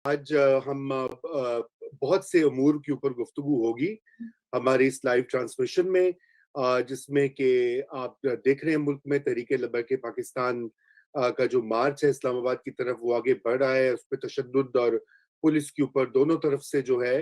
آج ہم بہت سے امور کے اوپر گفتگو ہوگی ہماری اس لائیو ٹرانسمیشن میں، جس میں کہ آپ دیکھ رہے ہیں ملک میں تحریک لبیک پاکستان کا جو مارچ ہے اسلام آباد کی طرف، وہ آگے بڑھ رہا ہے. اس پہ تشدد اور پولیس کے اوپر دونوں طرف سے جو ہے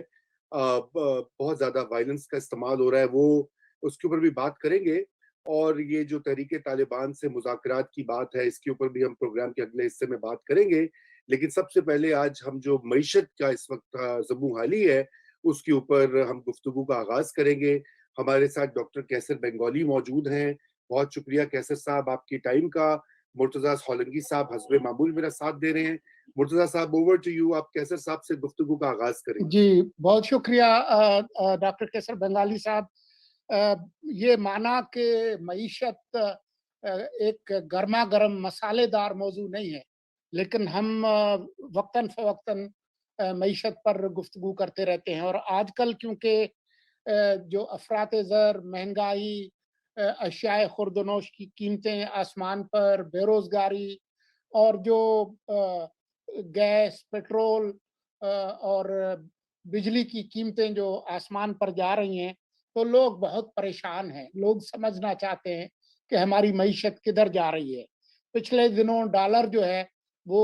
بہت زیادہ وائلنس کا استعمال ہو رہا ہے، وہ اس کے اوپر بھی بات کریں گے. اور یہ جو تحریک طالبان سے مذاکرات کی بات ہے، اس کے اوپر بھی ہم پروگرام کے اگلے حصے میں بات کریں گے. لیکن سب سے پہلے آج ہم جو معیشت کا اس وقت زبوں حالی ہے اس کے اوپر ہم گفتگو کا آغاز کریں گے. ہمارے ساتھ ڈاکٹر کیسر بنگالی موجود ہیں. بہت شکریہ کیسر صاحب آپ کی ٹائم کا. مرتضیٰ سولنگی صاحب حسب معمول میرا ساتھ دے رہے ہیں. مرتضیٰ صاحب اوور ٹو یو، آپ کیسر صاحب سے گفتگو کا آغاز کریں. جی بہت شکریہ ڈاکٹر کیسر بنگالی صاحب. یہ مانا کہ معیشت ایک گرما گرم مسالے دار موضوع نہیں ہے، لیکن ہم وقتاً فوقتاً معیشت پر گفتگو کرتے رہتے ہیں. اور آج کل کیونکہ جو افراط زر، مہنگائی، اشیاء خوردونوش کی قیمتیں آسمان پر، بے روزگاری، اور جو گیس، پیٹرول اور بجلی کی قیمتیں جو آسمان پر جا رہی ہیں، تو لوگ بہت پریشان ہیں. لوگ سمجھنا چاہتے ہیں کہ ہماری معیشت کدھر جا رہی ہے. پچھلے دنوں ڈالر جو ہے وہ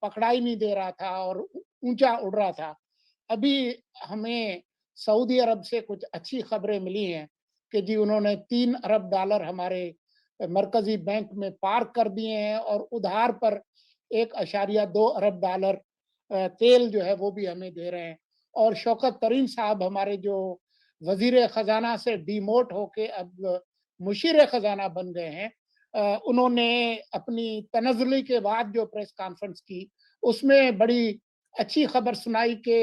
پکڑا ہی نہیں دے رہا تھا اور اونچا اڑ رہا تھا. ابھی ہمیں سعودی عرب سے کچھ اچھی خبریں ملی ہیں کہ جی انہوں نے 3 ارب ڈالر ہمارے مرکزی بینک میں پارک کر دیے ہیں، اور ادھار پر 1.2 ارب ڈالر تیل جو ہے وہ بھی ہمیں دے رہے ہیں. اور شوکت ترین صاحب ہمارے جو وزیر خزانہ سے ڈیموٹ ہو کے اب مشیر خزانہ بن گئے ہیں، انہوں نے اپنی تنزلی کے بعد جو پریس کانفرنس کی اس میں بڑی اچھی خبر سنائی کہ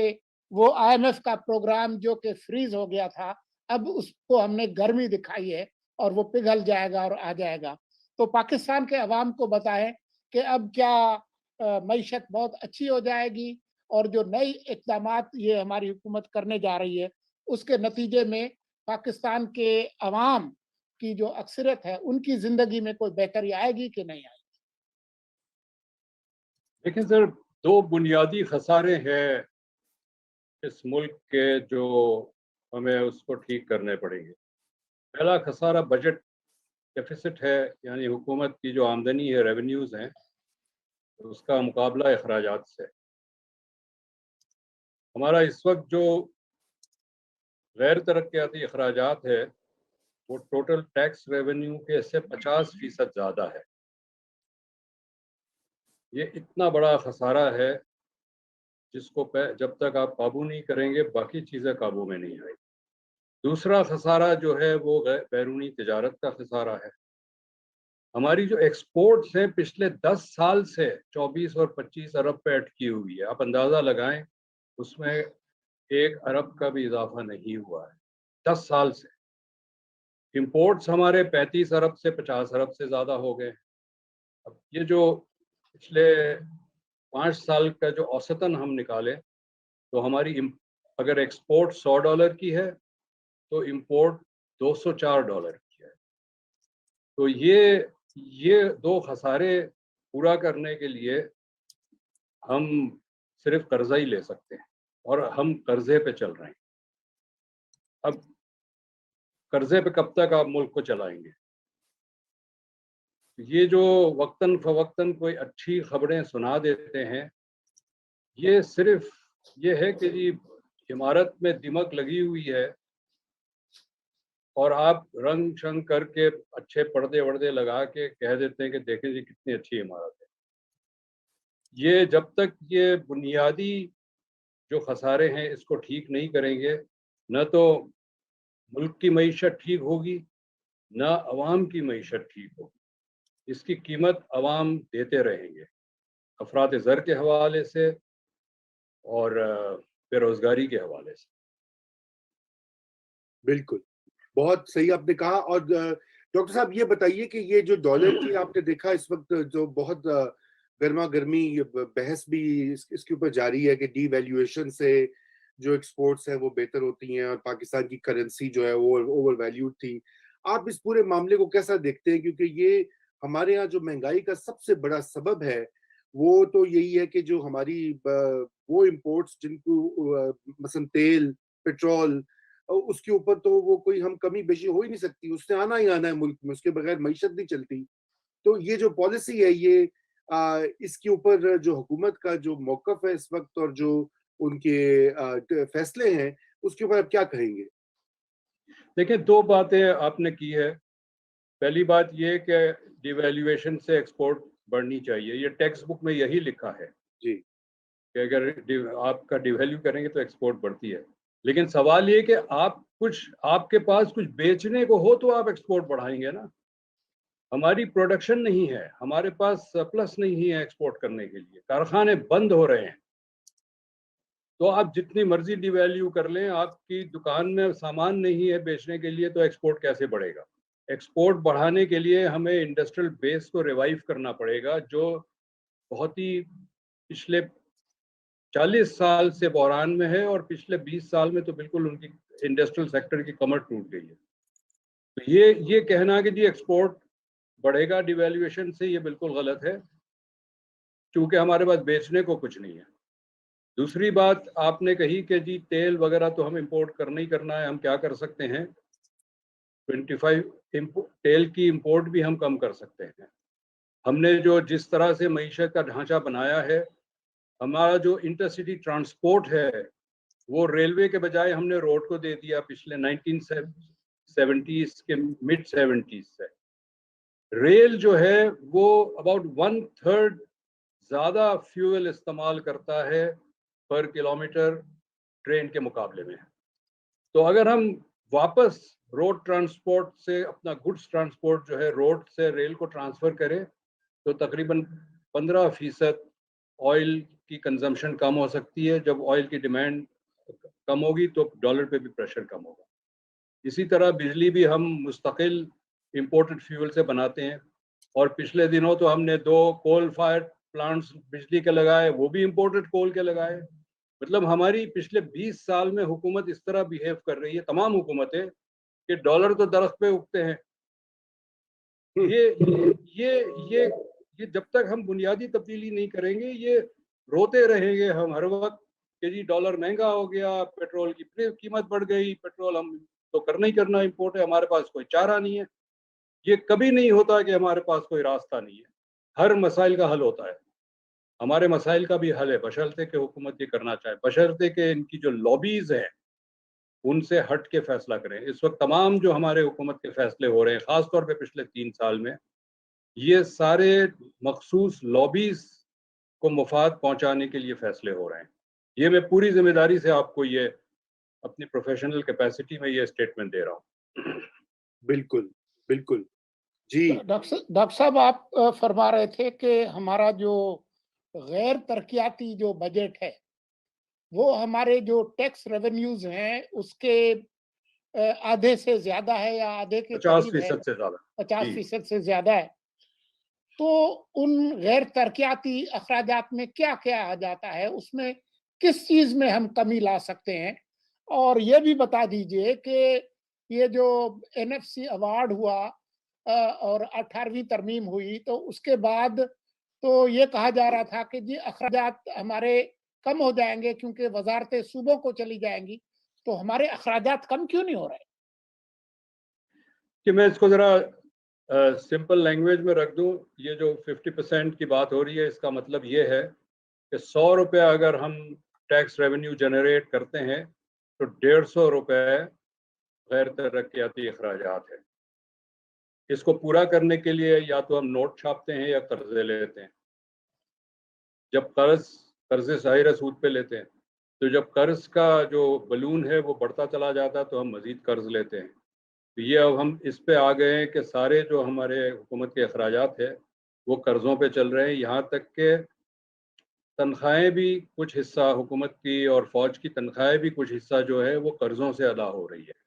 وہ IMF کا پروگرام جو کہ فریز ہو گیا تھا، اب اس کو ہم نے گرمی دکھائی ہے اور وہ پگھل جائے گا اور آ جائے گا. تو پاکستان کے عوام کو بتائیں کہ اب کیا معیشت بہت اچھی ہو جائے گی، اور جو نئی اقدامات یہ ہماری حکومت کرنے جا رہی ہے اس کے نتیجے میں پاکستان کے عوام کی جو اکثریت ہے ان کی زندگی میں کوئی بہتری آئے گی کہ نہیں آئے گی؟ لیکن سر 2 بنیادی خسارے ہیں اس ملک کے جو ہمیں اس کو ٹھیک کرنے پڑیں گے. پہلا خسارہ بجٹ ڈیفیسٹ ہے، یعنی حکومت کی جو آمدنی ہے، ریونیوز ہیں، اس کا مقابلہ اخراجات سے. ہمارا اس وقت جو غیر ترقیاتی اخراجات ہے وہ ٹوٹل ٹیکس ریونیو کے سے 50% زیادہ ہے. یہ اتنا بڑا خسارہ ہے جس کو جب تک آپ قابو نہیں کریں گے باقی چیزیں قابو میں نہیں آئیں. دوسرا خسارہ جو ہے وہ بیرونی تجارت کا خسارہ ہے. ہماری جو ایکسپورٹس ہیں پچھلے 10 سال سے 24 اور 25 ارب پہ اٹکی ہوئی ہے. آپ اندازہ لگائیں، اس میں 1 ارب کا بھی اضافہ نہیں ہوا ہے 10 سال سے. امپورٹس ہمارے 35 ارب سے 50 ارب سے زیادہ ہو گئے. اب یہ جو پچھلے 5 سال کا جو اوسطاً ہم نکالیں تو ہماری اگر ایکسپورٹ $100 کی ہے تو امپورٹ $204 کی ہے. تو یہ 2 خسارے پورا کرنے کے لیے ہم صرف قرضہ ہی لے سکتے ہیں، اور ہم قرضے پہ چل رہے ہیں. اب قرضے پہ کب تک آپ ملک کو چلائیں گے؟ یہ جو وقتاً فوقتاً کوئی اچھی خبریں سنا دیتے ہیں، یہ صرف یہ ہے کہ جی عمارت میں دمک لگی ہوئی ہے اور آپ رنگ شنگ کر کے اچھے پردے وردے لگا کے کہہ دیتے ہیں کہ دیکھیں جی کتنی اچھی عمارت ہے. یہ جب تک یہ بنیادی جو خسارے ہیں اس کو ٹھیک نہیں کریں گے، نہ تو ملک کی معیشت ٹھیک ہوگی، نہ عوام کی معیشت ٹھیک ہوگی. اس کی قیمت عوام دیتے رہیں گے، افراط زر کے حوالے سے اور بے روزگاری کے حوالے سے. بالکل بہت صحیح آپ نے کہا. اور ڈاکٹر صاحب یہ بتائیے کہ یہ جو ڈالر کی آپ نے دیکھا اس وقت جو بہت گرما گرمی بحث بھی اس کے اوپر جاری ہے کہ ڈی ویلیویشن سے جو ایکسپورٹس ہیں وہ بہتر ہوتی ہیں اور پاکستان کی کرنسی جو ہے وہ اوور ویلیوڈ تھی. آپ اس پورے معاملے کو کیسا دیکھتے ہیں؟ کیونکہ یہ ہمارے ہاں جو مہنگائی کا سب سے بڑا سبب ہے وہ تو یہی ہے کہ جو ہماری وہ امپورٹس جن کو مثلا تیل پیٹرول اس کے اوپر تو وہ کوئی ہم کمی بیشی ہو ہی نہیں سکتی, اس نے آنا ہی آنا ہے ملک میں, اس کے بغیر معیشت نہیں چلتی. تو یہ جو پالیسی ہے یہ اس کے اوپر جو حکومت کا جو موقف ہے اس وقت اور جو ان کے فیصلے ہیں اس کے اوپر آپ کیا کہیں گے؟ دیکھیں, دو باتیں آپ نے کی ہے. پہلی بات یہ کہ ڈی ویلیویشن سے ایکسپورٹ بڑھنی چاہیے, یہ ٹیکسٹ بک میں یہی لکھا ہے جی کہ اگر آپ کا ڈی ویلیو کریں گے تو ایکسپورٹ بڑھتی ہے. لیکن سوال یہ کہ آپ کے پاس کچھ بیچنے کو ہو تو آپ ایکسپورٹ بڑھائیں گے نا. ہماری پروڈکشن نہیں ہے, ہمارے پاس سرپلس نہیں ہے ایکسپورٹ کرنے کے لیے, کارخانے بند ہو رہے ہیں. تو آپ جتنی مرضی ڈی ویلیو کر لیں, آپ کی دکان میں سامان نہیں ہے بیچنے کے لیے تو ایکسپورٹ کیسے بڑھے گا؟ ایکسپورٹ بڑھانے کے لیے ہمیں انڈسٹریل بیس کو ریوائیو کرنا پڑے گا, جو بہت ہی پچھلے 40 سال سے بحران میں ہے, اور پچھلے 20 سال میں تو بالکل ان کی انڈسٹریل سیکٹر کی کمر ٹوٹ گئی ہے. تو یہ کہنا کہ جی ایکسپورٹ بڑھے گا ڈی ویلیویشن سے, یہ بالکل غلط ہے, کیونکہ ہمارے پاس بیچنے کو کچھ نہیں ہے. دوسری بات آپ نے کہی کہ جی تیل وغیرہ تو ہم امپورٹ کرنا ہی کرنا ہے, ہم کیا کر سکتے ہیں؟ 25 تیل کی امپورٹ بھی ہم کم کر سکتے ہیں. ہم نے جو جس طرح سے معیشت کا ڈھانچہ بنایا ہے, ہمارا جو انٹرسٹی ٹرانسپورٹ ہے وہ ریلوے کے بجائے ہم نے روڈ کو دے دیا پچھلے 1970s کے مڈ 70s سے. ریل جو ہے وہ اباؤٹ 1/3 زیادہ فیول استعمال کرتا ہے پر کلومیٹر ٹرین کے مقابلے میں. تو اگر ہم واپس روڈ ٹرانسپورٹ سے اپنا گڈس ٹرانسپورٹ جو ہے روڈ سے ریل کو ٹرانسفر کرے تو تقریباً 15% آئل کی کنزمپشن کم ہو سکتی ہے. جب آئل کی ڈیمانڈ کم ہوگی تو ڈالر پہ بھی پریشر کم ہوگا. اسی طرح بجلی بھی ہم مستقل امپورٹڈ فیول سے بناتے ہیں, اور پچھلے دنوں تو ہم نے 2 کول فائر پلانٹس بجلی کے لگائے, وہ بھی امپورٹڈ کول کے لگائے. مطلب ہماری پچھلے 20 سال میں حکومت اس طرح بیہیو کر رہی ہے, تمام حکومتیں, کہ ڈالر تو درخت پہ اگتے ہیں. یہ جب تک ہم بنیادی تبدیلی نہیں کریں گے یہ روتے رہیں گے ہم ہر وقت کہ جی ڈالر مہنگا ہو گیا, پیٹرول کی قیمت بڑھ گئی, پیٹرول ہم تو کرنا ہی کرنا امپورٹ ہے, ہمارے پاس کوئی چارہ نہیں ہے. یہ کبھی نہیں ہوتا کہ ہمارے پاس کوئی راستہ نہیں ہے, ہر مسائل کا حل ہوتا ہے. ہمارے مسائل کا بھی حل ہے بشرطے کہ حکومت یہ کرنا چاہے, بشرطے کہ ان کی جو لابیز ہیں ان سے ہٹ کے فیصلہ کریں. اس وقت تمام جو ہمارے حکومت کے فیصلے ہو رہے ہیں, خاص طور پہ پچھلے 3 سال میں, یہ سارے مخصوص لابیز کو مفاد پہنچانے کے لیے فیصلے ہو رہے ہیں. یہ میں پوری ذمہ داری سے آپ کو یہ اپنی پروفیشنل کیپیسٹی میں یہ اسٹیٹمنٹ دے رہا ہوں. بالکل بالکل. جی ڈاکٹر صاحب, آپ فرما رہے تھے کہ ہمارا جو غیر ترقیاتی جو بجٹ ہے وہ ہمارے جو ٹیکس ریونیوز ہیں اس کے آدھے سے زیادہ ہے یا آدھے کے قریب ہے, 50% سے زیادہ. 50% سے زیادہ ہے. تو ان غیر ترقیاتی اخراجات میں کیا کیا آ جاتا ہے, اس میں کس چیز میں ہم کمی لا سکتے ہیں؟ اور یہ بھی بتا دیجئے کہ یہ جو NFC ایوارڈ ہوا اور 18ویں ترمیم ہوئی تو اس کے بعد تو یہ کہا جا رہا تھا کہ جی اخراجات ہمارے کم ہو جائیں گے کیونکہ وزارتیں صوبوں کو چلی جائیں گی, تو ہمارے اخراجات کم کیوں نہیں ہو رہے؟ کہ میں اس کو ذرا سمپل لینگویج میں رکھ دوں. یہ جو 50% کی بات ہو رہی ہے, اس کا مطلب یہ ہے کہ 100 روپے اگر ہم ٹیکس ریونیو جنریٹ کرتے ہیں تو 150 روپے غیر ترقیاتی اخراجات ہیں. اس کو پورا کرنے کے لیے یا تو ہم نوٹ چھاپتے ہیں یا قرضے لیتے ہیں. جب قرضے ظاہر سود پہ لیتے ہیں, تو جب قرض کا جو بلون ہے وہ بڑھتا چلا جاتا ہے تو ہم مزید قرض لیتے ہیں. تو یہ اب ہم اس پہ آ گئے ہیں کہ سارے جو ہمارے حکومت کے اخراجات ہیں وہ قرضوں پہ چل رہے ہیں. یہاں تک کہ تنخواہیں بھی کچھ حصہ حکومت کی اور فوج کی تنخواہیں بھی کچھ حصہ جو ہے وہ قرضوں سے ادا ہو رہی ہے.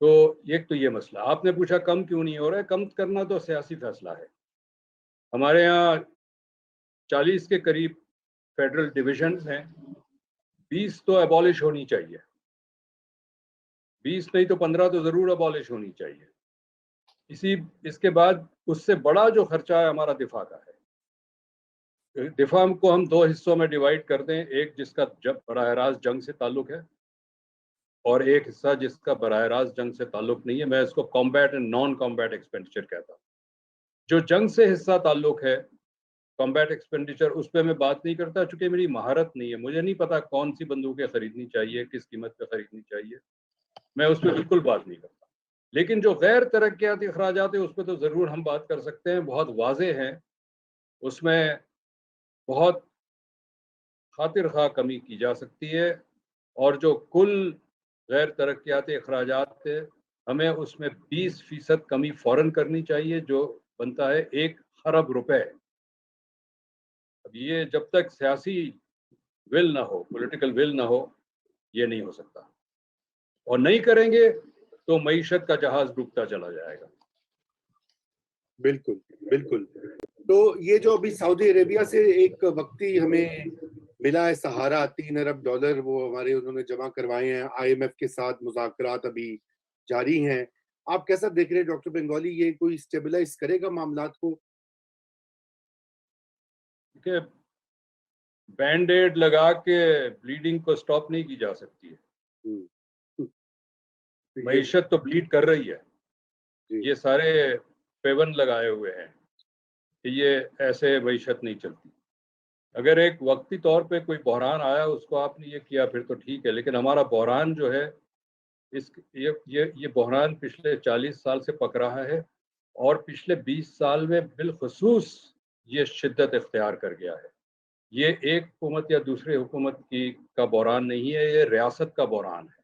تو ایک تو یہ مسئلہ. آپ نے پوچھا کم کیوں نہیں ہو رہا ہے. کم کرنا تو سیاسی فیصلہ ہے. ہمارے یہاں 40 کے قریب فیڈرل ڈویژنز ہیں, 20 تو ایبالش ہونی چاہیے, 20 نہیں تو 15 تو ضرور ایبالش ہونی چاہیے. اس کے بعد اس سے بڑا جو خرچہ ہے ہمارا دفاع کا ہے. دفاع کو ہم دو حصوں میں ڈیوائڈ کر دیں، ایک جس کا براہ راست جنگ سے تعلق ہے اور ایک حصہ جس کا براہ راست جنگ سے تعلق نہیں ہے. میں اس کو combat and non combat expenditure کہتا ہوں. جو جنگ سے حصہ تعلق ہے کمبیٹ ایکسپینڈیچر، اس پہ میں بات نہیں کرتا چونکہ میری مہارت نہیں ہے. مجھے نہیں پتا کون سی بندوقیں خریدنی چاہیے، کس قیمت پہ خریدنی چاہیے، میں اس پہ بالکل بات نہیں کرتا. لیکن جو غیر ترقیاتی اخراجات ہیں اس پہ تو ضرور ہم بات کر سکتے ہیں، بہت واضح ہیں. اس میں بہت خاطر خواہ کمی کی جا سکتی ہے، اور جو کل غیر ترقیاتی اخراجات تھے ہمیں اس میں 20% کمی فوراً کرنی چاہیے، جو بنتا ہے 1 خرب روپے. اب یہ جب تک سیاسی ول نہ ہو، پولیٹیکل ول نہ ہو، یہ نہیں ہو سکتا، اور نہیں کریں گے تو معیشت کا جہاز ڈوبتا چلا جائے گا. بالکل بالکل. تو یہ جو ابھی سعودی عربیہ سے ایک وقتی ہمیں ملا ہے سہارا $3 ارب، وہ ہمارے انہوں نے جمع کروائے ہیں. IMF کے ساتھ مذاکرات ابھی جاری ہیں. آپ کیسا دیکھ رہے ہیں ڈاکٹر بنگالی، یہ کوئی اسٹیبلائز کرے گا معاملات کو؟ کہ بینڈ ایڈ لگا کے بلیڈنگ کو سٹاپ نہیں کی جا سکتی ہے. معیشت تو بلیڈ کر رہی ہے. یہ سارے پیون لگائے ہوئے ہیں کہ یہ ایسے معیشت نہیں چلتی. اگر ایک وقتی طور پہ کوئی بحران آیا، اس کو آپ نے یہ کیا پھر تو ٹھیک ہے، لیکن ہمارا بحران جو ہے یہ بحران پچھلے 40 سال سے پک رہا ہے، اور پچھلے 20 سال میں بالخصوص یہ شدت اختیار کر گیا ہے. یہ ایک حکومت یا دوسرے حکومت کا بحران نہیں ہے، یہ ریاست کا بحران ہے.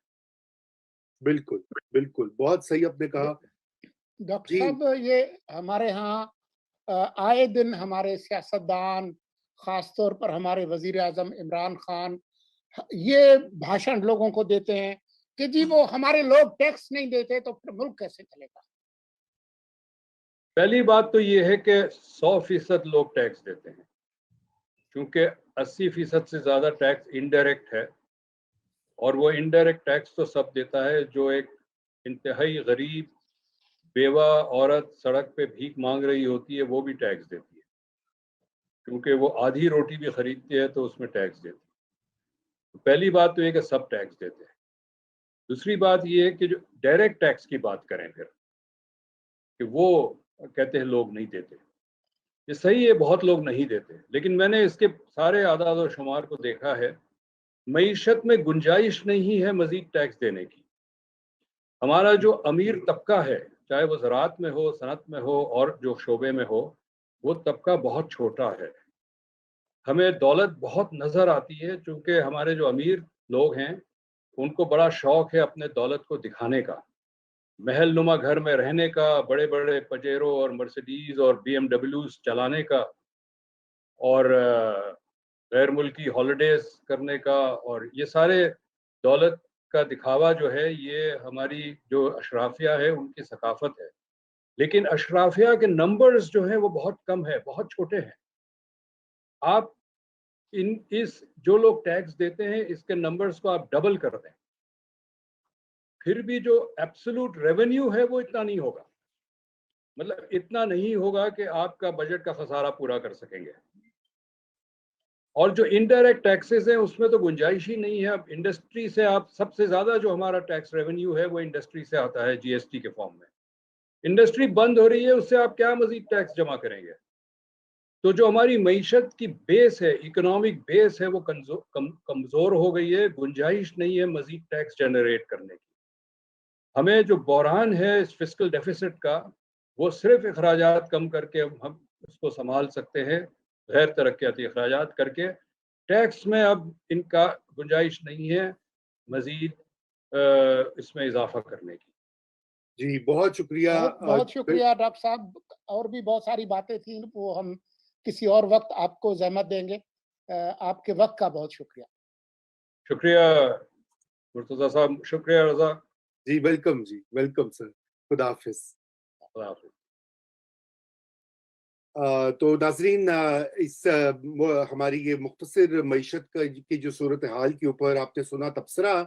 بالکل بالکل، بہت صحیح آپ نے کہا. ڈاکٹر صاحب، یہ ہمارے ہاں آئے دن ہمارے سیاستدان، خاص طور پر ہمارے وزیر اعظم عمران خان، یہ بھاشن لوگوں کو دیتے ہیں کہ جی وہ ہمارے لوگ ٹیکس نہیں دیتے تو پھر ملک کیسے چلے گا. پہلی بات تو یہ ہے کہ 100% لوگ ٹیکس دیتے ہیں، کیونکہ 80% سے زیادہ ٹیکس انڈائریکٹ ہے، اور وہ انڈائریکٹ ٹیکس تو سب دیتا ہے. جو ایک انتہائی غریب بیوہ عورت سڑک پہ بھیک مانگ رہی ہوتی ہے وہ بھی ٹیکس دیتی ہے، کیونکہ وہ آدھی روٹی بھی خریدتی ہے تو اس میں ٹیکس دیتی ہے. پہلی بات تو یہ کہ سب ٹیکس دیتے ہیں. دوسری بات یہ ہے کہ جو ڈائریکٹ ٹیکس کی بات کریں پھر، کہ وہ کہتے ہیں لوگ نہیں دیتے. یہ صحیح ہے، بہت لوگ نہیں دیتے، لیکن میں نے اس کے سارے اعداد و شمار کو دیکھا ہے. معیشت میں گنجائش نہیں ہے مزید ٹیکس دینے کی. ہمارا جو امیر طبقہ ہے، چاہے وہ زراعت میں ہو، صنعت میں ہو، اور جو شعبے میں ہو، وہ طبقہ بہت چھوٹا ہے. ہمیں دولت بہت نظر آتی ہے، چونکہ ہمارے جو امیر لوگ ہیں ان کو بڑا شوق ہے اپنے دولت کو دکھانے کا، محل نما گھر میں رہنے کا، بڑے بڑے پجیرو اور مرسیڈیز اور BMW چلانے کا، اور غیر ملکی ہالیڈیز کرنے کا. اور یہ سارے دولت کا دکھاوا جو ہے یہ ہماری جو اشرافیہ ہے ان کی ثقافت ہے. لیکن اشرافیہ کے نمبرز جو ہیں وہ بہت کم ہے، بہت چھوٹے ہیں. آپ جو لوگ ٹیکس دیتے ہیں اس کے نمبرز کو آپ ڈبل کر دیں، پھر بھی جو ایبسولوٹ ریونیو ہے وہ اتنا نہیں ہوگا. مطلب اتنا نہیں ہوگا کہ آپ کا بجٹ کا خسارہ پورا کر سکیں گے. اور جو انڈائریکٹ ٹیکسز ہیں اس میں تو گنجائش ہی نہیں ہے. اب انڈسٹری سے آپ سب سے زیادہ جو ہمارا ٹیکس ریونیو ہے وہ انڈسٹری سے آتا ہے، GST کے فارم میں. انڈسٹری بند ہو رہی ہے، اس سے آپ کیا مزید ٹیکس جمع کریں گے؟ تو جو ہماری معیشت کی بیس ہے، اکنامک بیس ہے، وہ کمزور ہو گئی ہے. گنجائش نہیں ہے مزید ٹیکس جنریٹ کرنے کی. ہمیں جو بحران ہے اس فسکل ڈیفیسٹ کا، وہ صرف اخراجات کم کر کے ہم اس کو سنبھال سکتے ہیں، غیر ترقیاتی اخراجات کر کے. ٹیکس میں اب ان کا گنجائش نہیں ہے مزید اس میں اضافہ کرنے کی. جی بہت شکریہ. بہت شکریہ ڈاکٹر صاحب. اور بھی بہت ساری باتیں تھیں، وہ ہم کسی اور وقت آپ کو زحمت دیں گے. آپ کے وقت کا بہت شکریہ. شکریہ مرتضیٰ صاحب. شکریہ رضا جی. ویلکم جی، ویلکم سر. خدا حافظ. خدا حافظ. تو ناظرین، اس ہماری یہ مختصر معیشت کی جو صورتحال کے اوپر آپ نے سنا تبصرہ